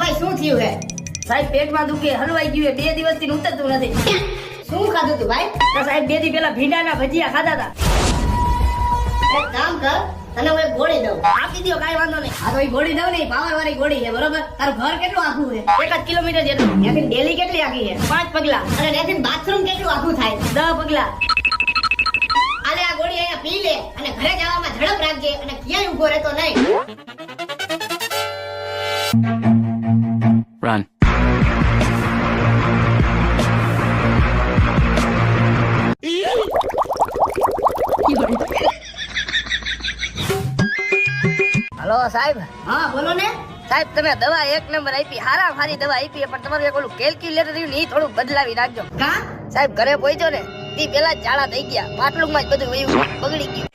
ભાઈ શું થયું હે? સાહેબ પેટમાં દુખે, હલવાઈ ગયું, 2 દિવસથી ઉતરતું નથી. શું ખાધું તું ભાઈ? તો સાહેબ 2 દી પહેલા ભીંડાના ભજીયા ખાધા હતા. એક કામ કર, તને હું એક ગોળી દઉં. આપી દ્યો, કાંઈ વાંધો નહીં. આ તો ઈ ગોળી દઉં ને, પાવર વાળી ગોળી છે, બરોબર? તારું ઘર કેટલું આખું છે? 1 જ કિલોમીટર જેટલું. ત્યાંથી ડેલી કેટલી આખી છે? 5 પગલા, અને ત્યાંથી બાથરૂમ કેટલું આખું થાય? 10 પગલા. આલે આ ગોળી અહીંયા પી લે અને ઘરે જવામાં ઝડપ રાખજે અને ક્યાંય ઊભો રહેતો નહીં. Run. હલો સાહેબ. હા બોલો ને. સાહેબ તમે દવા 1 નંબર આપી, હારા હારી દવા આપી, પણ તમારું એક ઓલું કેલ્ક્યુલેટર રહ્યું ને, ઈ થોડું બદલાવી નાખજો. કા? સાહેબ ઘરે પહોંચ્યો ને, ઈ પેલા જ ઝાડા થઈ ગયા, પાટલું માં જ બધું વયું બગડી ગયું.